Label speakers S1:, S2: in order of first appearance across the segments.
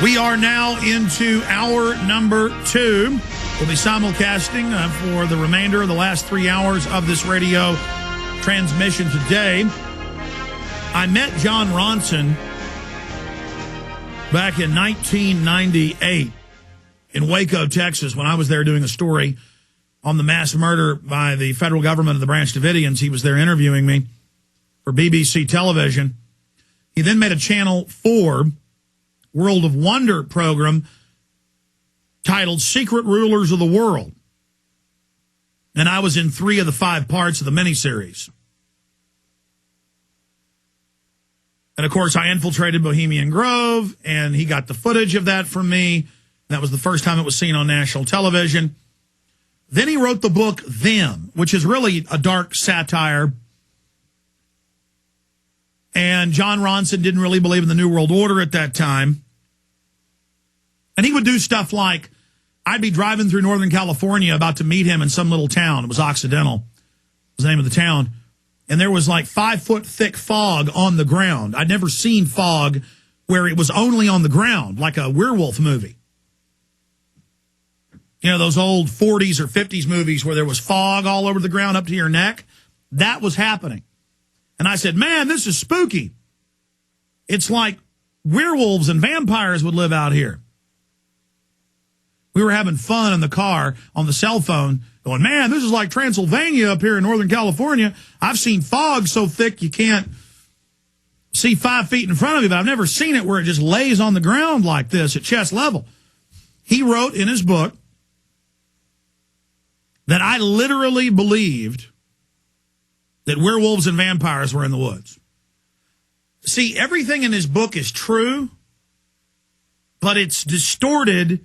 S1: We are now into hour number 2. We'll be simulcasting for the remainder of the last 3 hours of this radio transmission today. I met Jon Ronson back in 1998 in Waco, Texas, when I was there doing a story on the mass murder by the federal government of the Branch Davidians. He was there interviewing me for BBC television. He then made a Channel 4 World of Wonder program titled Secret Rulers of the World. And I was in 3 of the 5 parts of the miniseries. And, of course, I infiltrated Bohemian Grove, and he got the footage of that from me. That was the first time it was seen on national television. Then he wrote the book Them, which is really a dark satire. And Jon Ronson didn't really believe in the New World Order at that time. And he would do stuff like, I'd be driving through Northern California about to meet him in some little town. It was Occidental, was the name of the town. And there was like 5-foot thick fog on the ground. I'd never seen fog where it was only on the ground, like a werewolf movie. You know, those old 40s or 50s movies where there was fog all over the ground up to your neck? That was happening. And I said, man, this is spooky. It's like werewolves and vampires would live out here. We were having fun in the car on the cell phone going, man, this is like Transylvania up here in Northern California. I've seen fog so thick you can't see 5 feet in front of you, but I've never seen it where it just lays on the ground like this at chest level. He wrote in his book that I literally believed that werewolves and vampires were in the woods. See, everything in his book is true, but it's distorted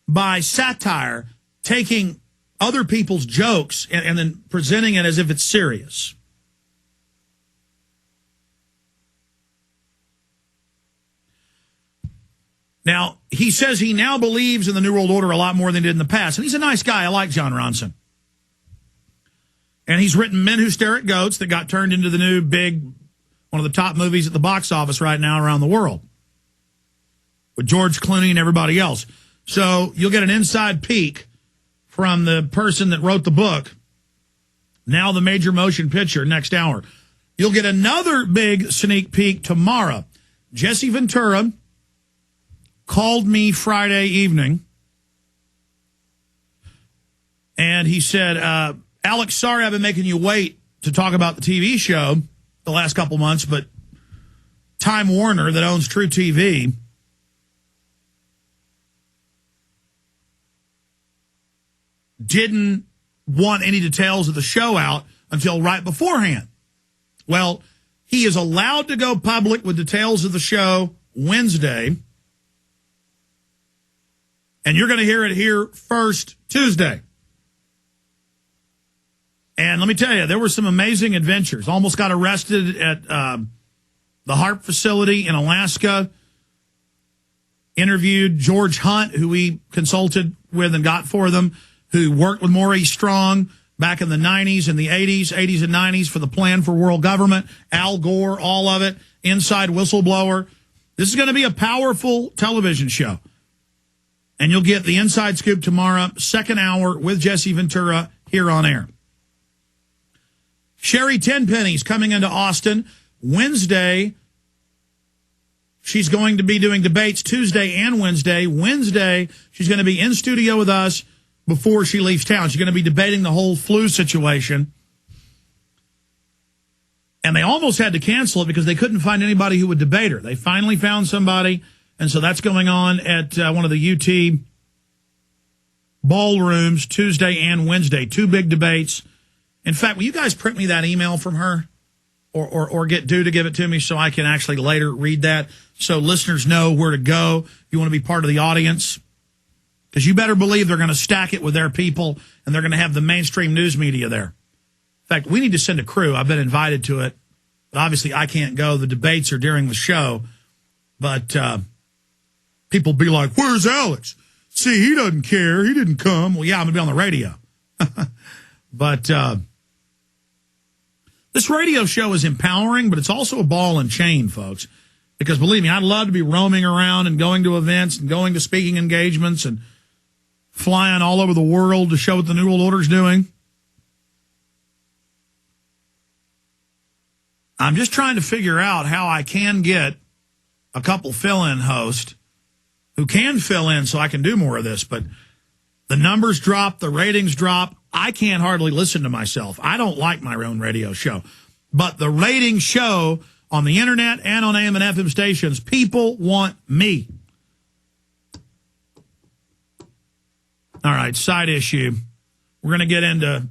S1: by satire, taking other people's jokes and then presenting it as if it's serious. Now, he says he now believes in the New World Order a lot more than he did in the past. And he's a nice guy. I like Jon Ronson. And he's written Men Who Stare at Goats that got turned into the new big, one of the top movies at the box office right now around the world, with George Clooney and everybody else. So you'll get an inside peek from the person that wrote the book, now the major motion picture, next hour. You'll get another big sneak peek tomorrow. Jesse Ventura called me Friday evening, and he said, Alex, sorry I've been making you wait to talk about the TV show the last couple months, but Time Warner, that owns True TV, didn't want any details of the show out until right beforehand. Well, he is allowed to go public with details of the show Wednesday, and you're going to hear it here first Tuesday. And let me tell you, there were some amazing adventures. Almost got arrested at the HARP facility in Alaska. Interviewed George Hunt, who we consulted with and got for them, who worked with Maurice Strong back in the 90s and the 80s and 90s for the Plan for World Government, Al Gore, all of it, Inside Whistleblower. This is going to be a powerful television show. And you'll get the inside scoop tomorrow, second hour with Jesse Ventura here on air. Sherry Tenpenny's coming into Austin Wednesday. She's going to be doing debates Tuesday and Wednesday. Wednesday, she's going to be in studio with us before she leaves town. She's going to be debating the whole flu situation. And they almost had to cancel it because they couldn't find anybody who would debate her. They finally found somebody, and so that's going on at one of the UT ballrooms Tuesday and Wednesday. 2 big debates. In fact, will you guys print me that email from her or get Due to give it to me so I can actually later read that so listeners know where to go if you want to be part of the audience? Because you better believe they're going to stack it with their people, and they're going to have the mainstream news media there. In fact, we need to send a crew. I've been invited to it, but obviously I can't go. The debates are during the show. But people be like, where's Alex? See, he doesn't care. He didn't come. Well, yeah, I'm going to be on the radio. But this radio show is empowering, but it's also a ball and chain, folks. Because believe me, I'd love to be roaming around and going to events and going to speaking engagements and flying all over the world to show what the New World Order's doing. I'm just trying to figure out how I can get a couple fill-in hosts who can fill in so I can do more of this. But the numbers drop, the ratings drop. I can't hardly listen to myself. I don't like my own radio show. But the ratings show on the internet and on AM and FM stations, people want me. All right, side issue. We're going to get into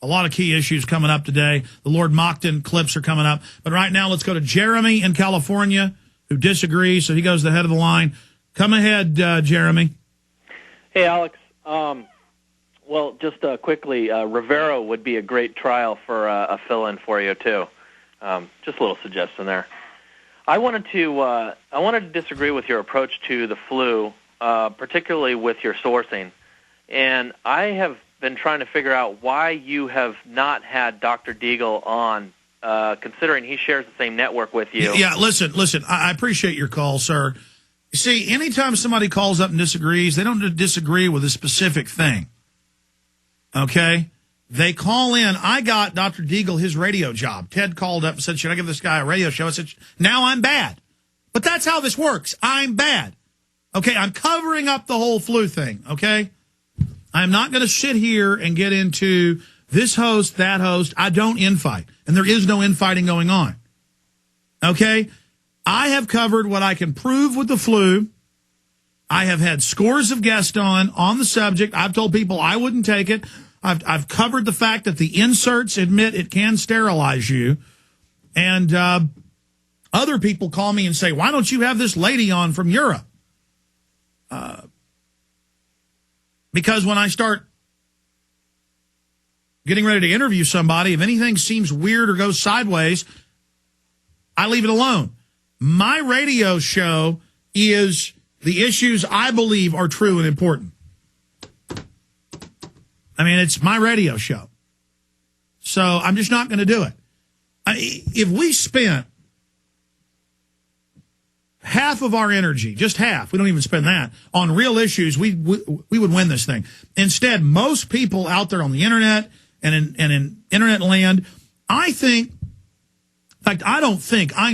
S1: a lot of key issues coming up today. The Lord Mockton clips are coming up. But right now, let's go to Jeremy in California, who disagrees, so he goes to the head of the line. Come ahead, Jeremy.
S2: Hey, Alex. Well, just quickly, Rivero would be a great trial for a fill-in for you, too. Just a little suggestion there. I wanted to disagree with your approach to the flu, particularly with your sourcing. And I have been trying to figure out why you have not had Dr. Deagle on, considering he shares the same network with you.
S1: Yeah, listen. I appreciate your call, sir. You see, anytime somebody calls up and disagrees, they don't disagree with a specific thing. Okay? They call in. I got Dr. Deagle his radio job. Ted called up and said, should I give this guy a radio show? I said, now I'm bad. But that's how this works. I'm bad. Okay, I'm covering up the whole flu thing, okay? I'm not going to sit here and get into this host, that host. I don't infight, and there is no infighting going on. Okay? I have covered what I can prove with the flu. I have had scores of guests on the subject. I've told people I wouldn't take it. I've covered the fact that the inserts admit it can sterilize you. And other people call me and say, why don't you have this lady on from Europe? Because when I start getting ready to interview somebody, if anything seems weird or goes sideways, I leave it alone. My radio show is the issues I believe are true and important. I mean, it's my radio show. So I'm just not going to do it. If we spent half of our energy, just half, we don't even spend that, on real issues, we would win this thing. Instead, most people out there on the internet and in internet land, I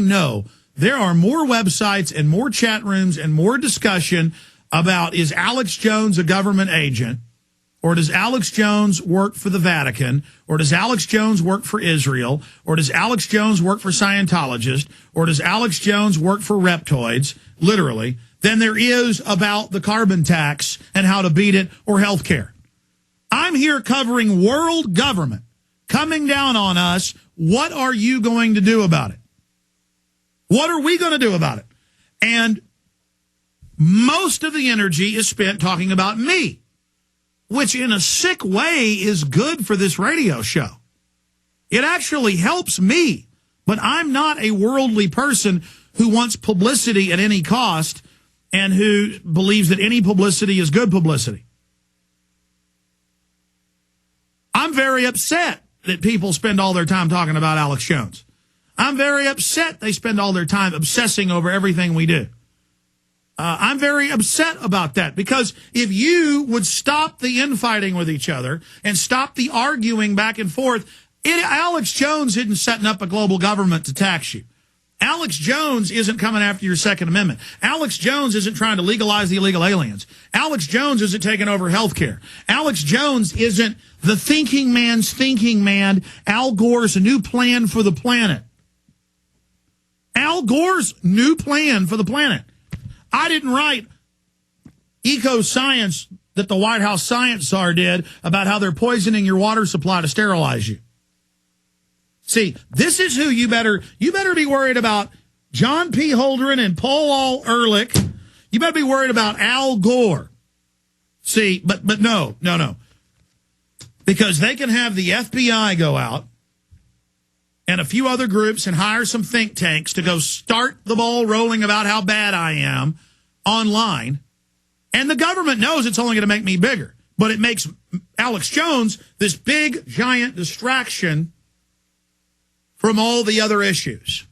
S1: know there are more websites and more chat rooms and more discussion about, is Alex Jones a government agent? Or does Alex Jones work for the Vatican? Or does Alex Jones work for Israel? Or does Alex Jones work for Scientologists? Or does Alex Jones work for reptoids, literally, than there is about the carbon tax and how to beat it or health care? I'm here covering world government coming down on us. What are you going to do about it? What are we going to do about it? And most of the energy is spent talking about me, which in a sick way is good for this radio show. It actually helps me, but I'm not a worldly person who wants publicity at any cost and who believes that any publicity is good publicity. I'm very upset that people spend all their time talking about Alex Jones. I'm very upset they spend all their time obsessing over everything we do. I'm very upset about that, because if you would stop the infighting with each other and stop the arguing back and forth, Alex Jones isn't setting up a global government to tax you. Alex Jones isn't coming after your Second Amendment. Alex Jones isn't trying to legalize the illegal aliens. Alex Jones isn't taking over health care. Alex Jones isn't the thinking man's thinking man, Al Gore's new plan for the planet. Al Gore's new plan for the planet. I didn't write eco-science that the White House science czar did about how they're poisoning your water supply to sterilize you. See, this is who you better be worried about. John P. Holdren and Paul Ehrlich. You better be worried about Al Gore. See, but no. Because they can have the FBI go out and a few other groups and hire some think tanks to go start the ball rolling about how bad I am online. And the government knows it's only going to make me bigger. But it makes Alex Jones this big, giant distraction from all the other issues.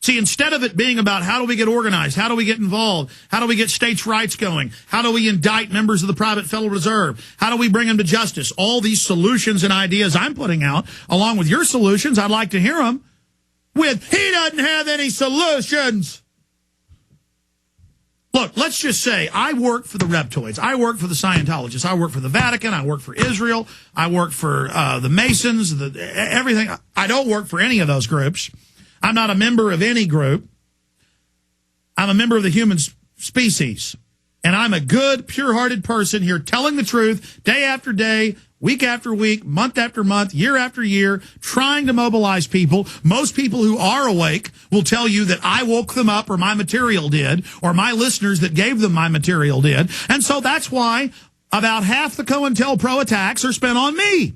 S1: See, instead of it being about how do we get organized, how do we get involved, how do we get states' rights going, how do we indict members of the private Federal Reserve, how do we bring them to justice, all these solutions and ideas I'm putting out, along with your solutions, I'd like to hear them, with, he doesn't have any solutions. Look, let's just say I work for the reptoids. I work for the Scientologists. I work for the Vatican. I work for Israel. I work for the Masons, everything. I don't work for any of those groups. I'm not a member of any group. I'm a member of the human species. And I'm a good, pure-hearted person here telling the truth day after day, week after week, month after month, year after year, trying to mobilize people. Most people who are awake will tell you that I woke them up or my material did, or my listeners that gave them my material did. And so that's why about half the COINTELPRO attacks are spent on me.